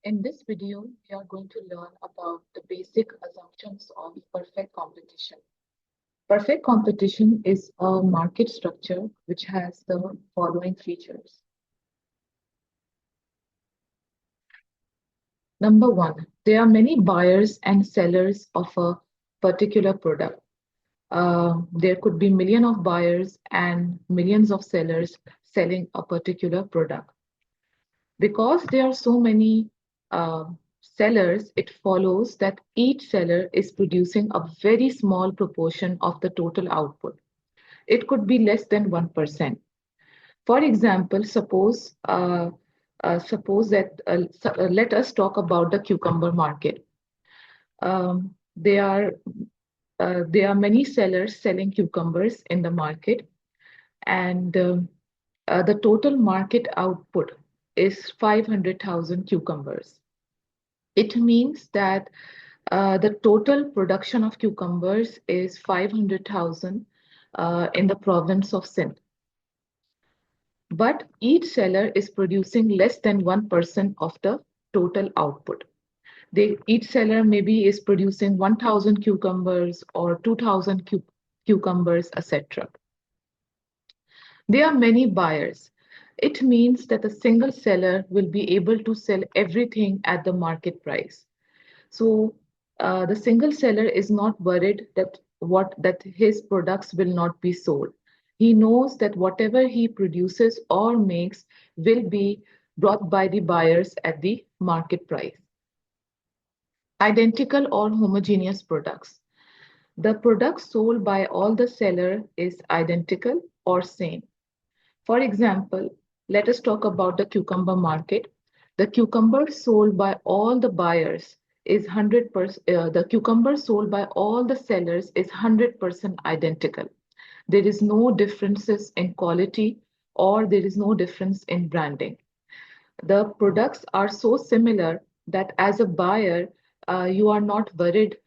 In this video, we are going to learn about the basic assumptions of perfect competition. Perfect competition is a market structure which has the following features. Number one, there are many buyers and sellers of a particular product. There could be millions of buyers and millions of sellers selling a particular product. Because there are so many uh, sellers, it follows that each seller is producing a very small proportion of the total output. It could be less than 1%. For example, suppose that let us talk about the cucumber market. Um, there are there are many sellers selling cucumbers in the market, and the total market output is 500,000 cucumbers. It means that the total production of cucumbers is 500,000 in the province of Sindh. But each seller is producing less than 1% of the total output. Each seller maybe is producing 1,000 cucumbers or 2,000 cucumbers, etc. There are many buyers. It means that a single seller will be able to sell everything at the market price. So the single seller is not worried that his products will not be sold. He knows that whatever he produces or makes will be brought by the buyers at the market price. Identical or homogeneous products. The product sold by all the seller is identical or same. For example, let us talk about the cucumber market. The cucumber sold by all the buyers is 100%, the cucumber sold by all the sellers is 100% identical. There is no differences in quality or there is no difference in branding. The products are so similar that as a buyer, you are not worried,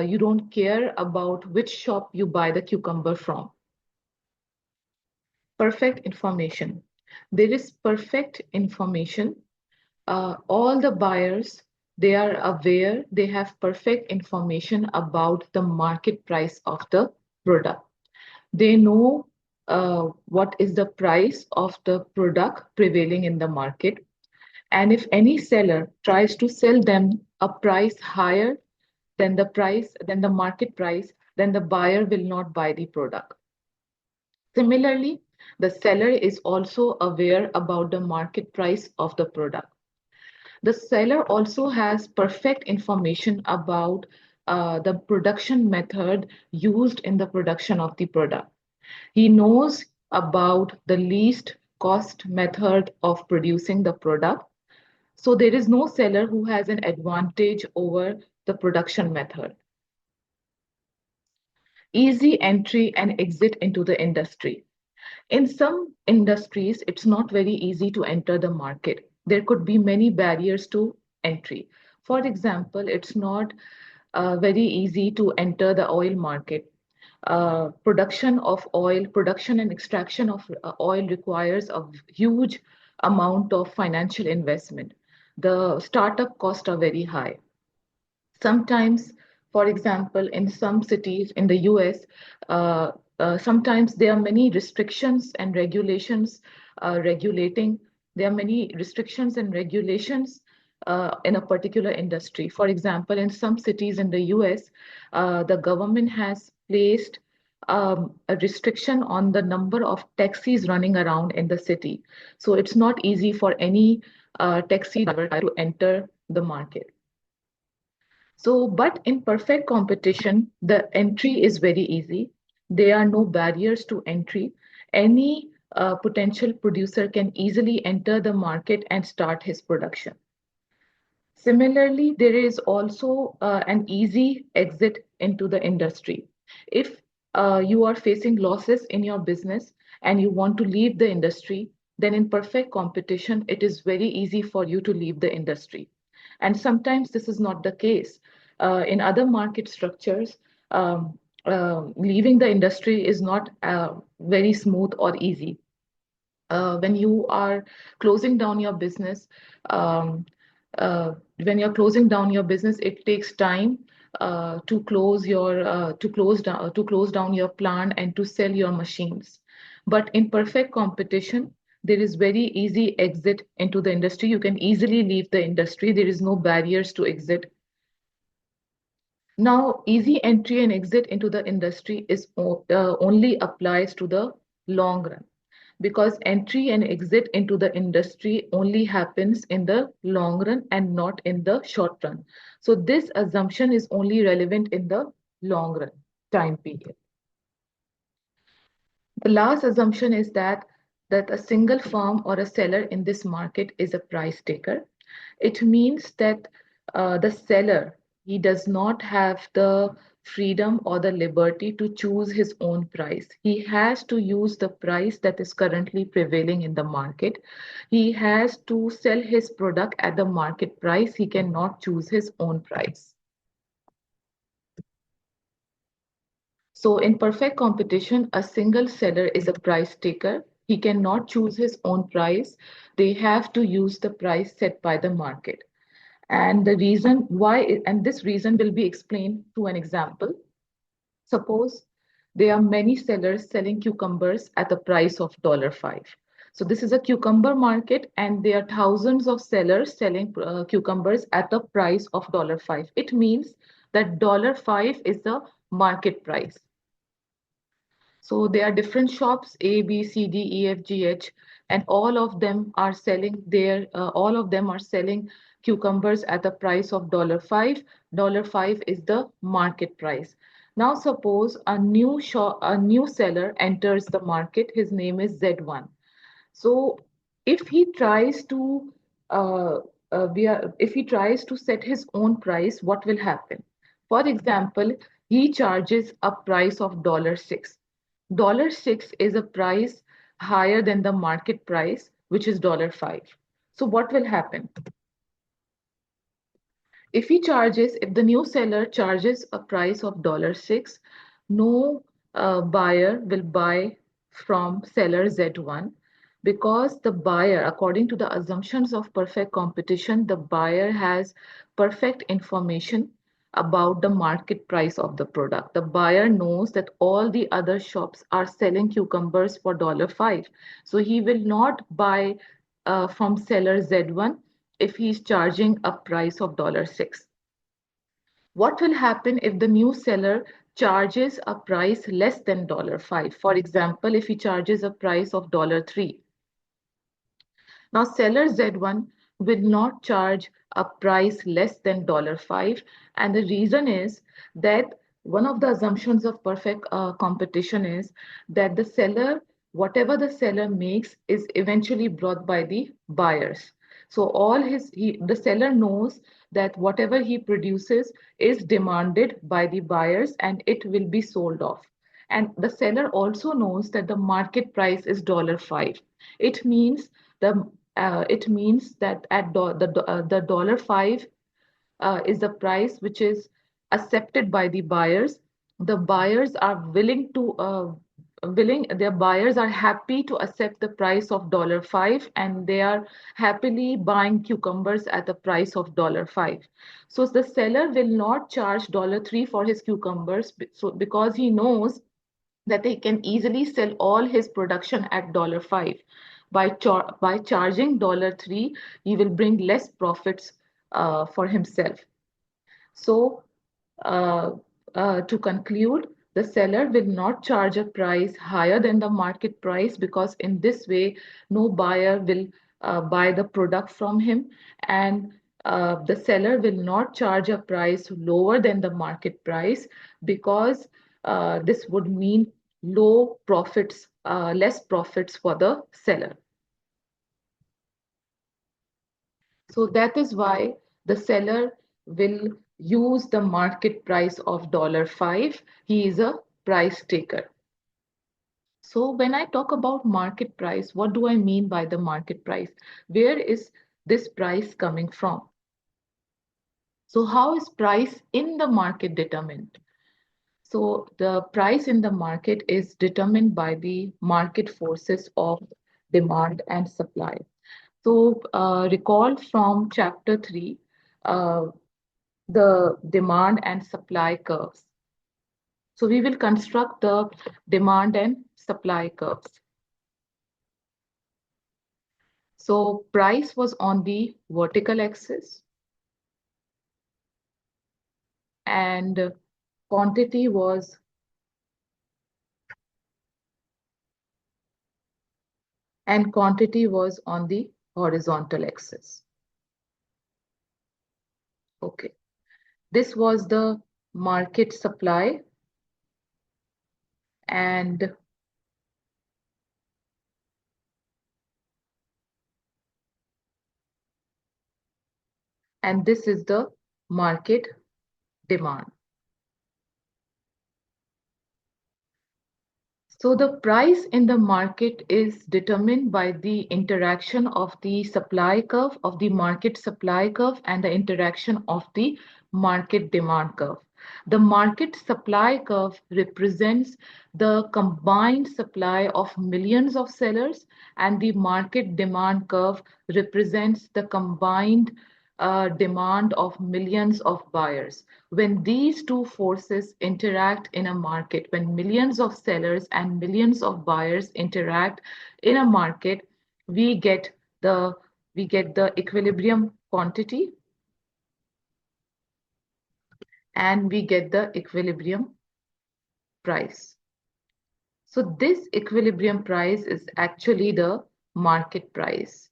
you don't care about which shop you buy the cucumber from. Perfect information. There is perfect information. All the buyers, they are aware, they have perfect information about the market price of the product. They know what is the price of the product prevailing in the market. And if any seller tries to sell them a price higher than the market price, then the buyer will not buy the product. Similarly, the seller is also aware about the market price of the product. The seller also has perfect information about the production method used in the production of the product. He knows about the least cost method of producing the product. So there is no seller who has an advantage over the production method. Easy entry and exit into the industry. In some industries, it's not very easy to enter the market. There could be many barriers to entry. For example, it's not very easy to enter the oil market. Production and extraction of oil requires a huge amount of financial investment. The startup costs are very high. Sometimes, for example, in some cities in the US, sometimes there are many restrictions and regulations regulating. There are many restrictions and regulations in a particular industry. For example, in some cities in the US, the government has placed a restriction on the number of taxis running around in the city. So it's not easy for any taxi driver to enter the market. So, but in perfect competition, the entry is very easy. There are no barriers to entry. Any potential producer can easily enter the market and start his production. Similarly, there is also an easy exit into the industry. If you are facing losses in your business and you want to leave the industry, then in perfect competition, it is very easy for you to leave the industry. And sometimes this is not the case. In other market structures, leaving the industry is not very smooth or easy. When you are closing down your business, um, when you're closing down your business, it takes time to close down your plant and to sell your machines. But in perfect competition, there is very easy exit into the industry. You can easily leave the industry. There is no barriers to exit. Now, easy entry and exit into the industry is only applies to the long run, because entry and exit into the industry only happens in the long run and not in the short run. So this assumption is only relevant in the long run time period. The last assumption is that a single firm or a seller in this market is a price taker. It means that the seller, he does not have the freedom or the liberty to choose his own price. He has to use the price that is currently prevailing in the market. He has to sell his product at the market price. He cannot choose his own price. So in perfect competition, a single seller is a price taker. He cannot choose his own price. They have to use the price set by the market. And the reason why, and this reason will be explained through an example. Suppose there are many sellers selling cucumbers at the price of $5. So this is a cucumber market, and there are thousands of sellers selling cucumbers at the price of $5. It means that $5 is the market price. So there are different shops, A, B, C, D, E, F, G, H, and all of them are selling cucumbers at the price of $5. $5 is the market price. Now suppose a new seller enters the market. His name is Z1. So if he tries to uh, if he tries to set his own price, what will happen? For example, he charges a price of $6. $6 is a price higher than the market price, which is $5. So what will happen? If the new seller charges a price of $6, no buyer will buy from seller Z1, because the buyer, according to the assumptions of perfect competition, the buyer has perfect information about the market price of the product. The buyer knows that all the other shops are selling cucumbers for $5. So he will not buy from seller Z1 if he's charging a price of $6. What will happen if the new seller charges a price less than $5? For example, if he charges a price of $3. Now, seller Z1 will not charge a price less than $5. And the reason is that one of the assumptions of perfect competition is that whatever the seller makes is eventually brought by the buyers. So the seller knows that whatever he produces is demanded by the buyers and it will be sold off. And the seller also knows that the market price is $5. It means it means that the $5 is the price which is accepted by the buyers. The buyers are their buyers are happy to accept the price of $5, and they are happily buying cucumbers at the price of $5. So the seller will not charge $3 for his cucumbers, because he knows that he can easily sell all his production at $5. By charging $3, he will bring less profits for himself. So, uh, to conclude, the seller will not charge a price higher than the market price, because in this way, no buyer will buy the product from him, and the seller will not charge a price lower than the market price, because this would mean less profits for the seller. So that is why the seller will use the market price of $5. He is a price taker. So when I talk about market price, what do I mean by the market price? Where is this price coming from? So how is price in the market determined? So the price in the market is determined by the market forces of demand and supply. So recall from chapter 3, uh, the demand and supply curves. So we will construct the demand and supply curves. So price was on the vertical axis and quantity was on the horizontal axis. Okay. This was the market supply and this is the market demand. So the price in the market is determined by the interaction of the supply curve, of the market supply curve, and the interaction of the market demand curve. The market supply curve represents the combined supply of millions of sellers, and the market demand curve represents the combined demand of millions of buyers. When these two forces interact in a market, when millions of sellers and millions of buyers interact in a market, we get the equilibrium quantity and we get the equilibrium price. So this equilibrium price is actually the market price.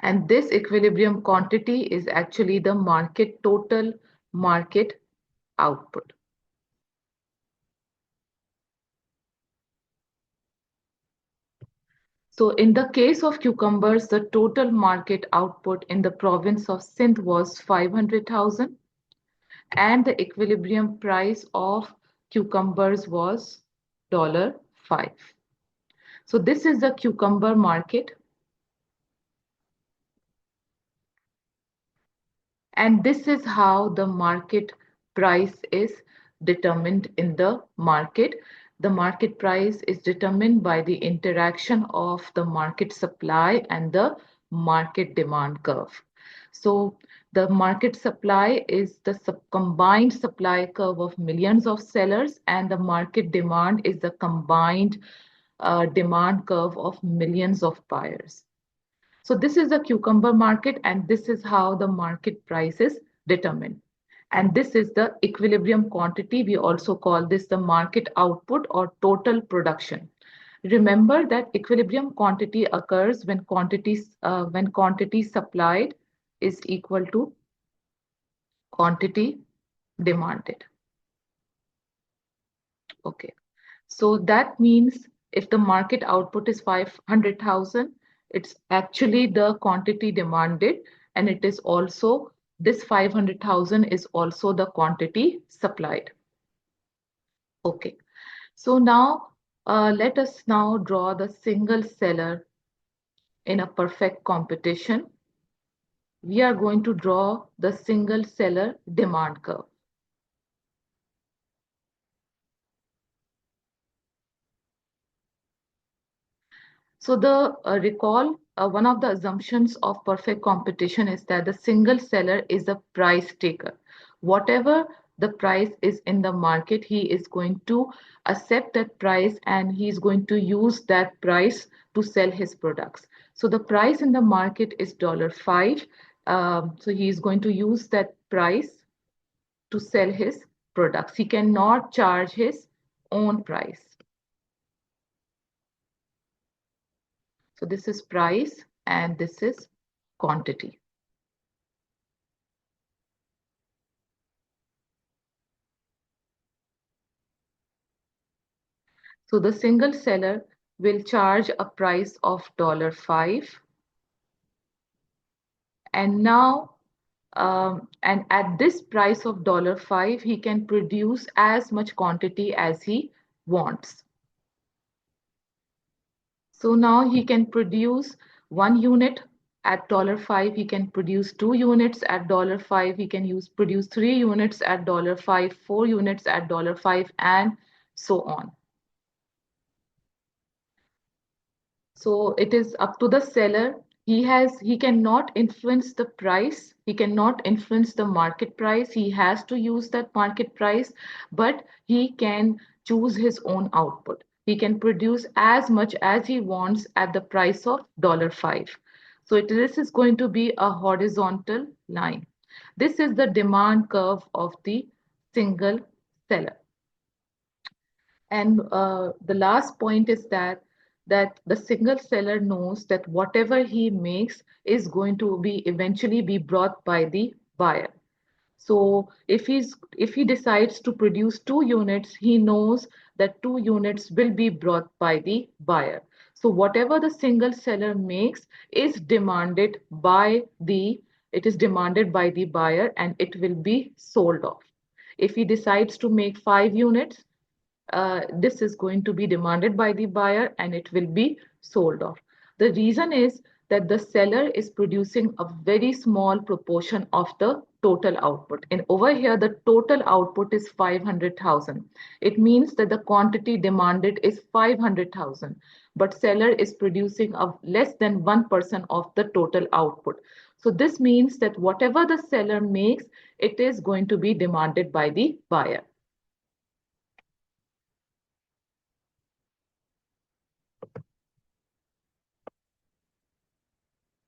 And this equilibrium quantity is actually the total market output. So in the case of cucumbers, the total market output in the province of Sindh was 500,000 and the equilibrium price of cucumbers was $5. So this is the cucumber market. And this is how the market price is determined in the market. The market price is determined by the interaction of the market supply and the market demand curve. So the market supply is the combined supply curve of millions of sellers, and the market demand is the combined demand curve of millions of buyers. So this is the cucumber market, and this is how the market price is determined. And this is the equilibrium quantity. We also call this the market output or total production. Remember that equilibrium quantity occurs when quantity supplied is equal to quantity demanded. Okay. So that means if the market output is 500,000, it's actually the quantity demanded, and it is also this 500,000 is also the quantity supplied. Okay. So now let us now draw the single seller in a perfect competition. We are going to draw the single seller demand curve. So the recall, one of the assumptions of perfect competition is that the single seller is a price taker. Whatever the price is in the market, he is going to accept that price and he is going to use that price to sell his products. So the price in the market is $5. So he is going to use that price to sell his products. He cannot charge his own price. So this is price and this is quantity. So the single seller will charge a price of $5. And now, and at this price of $5, he can produce as much quantity as he wants. So now he can produce 1 unit at $5. He can produce 2 units at $5. He can produce 3 units at $5, 4 units at $5, and so on. So it is up to the seller. He cannot influence the price. He cannot influence the market price. He has to use that market price, but he can choose his own output. He can produce as much as he wants at the price of $5. So this is going to be a horizontal line. This is the demand curve of the single seller. And the last point is that the single seller knows that whatever he makes is going to be eventually be brought by the buyer. So if he decides to produce 2 units, he knows that 2 units will be brought by the buyer. So whatever the single seller makes is demanded by the it is demanded by the buyer, and it will be sold off. If he decides to make 5 units, this is going to be demanded by the buyer and it will be sold off. The reason is that the seller is producing a very small proportion of the total output. And over here, the total output is 500,000. It means that the quantity demanded is 500,000, but seller is producing of less than 1% of the total output. So this means that whatever the seller makes, it is going to be demanded by the buyer.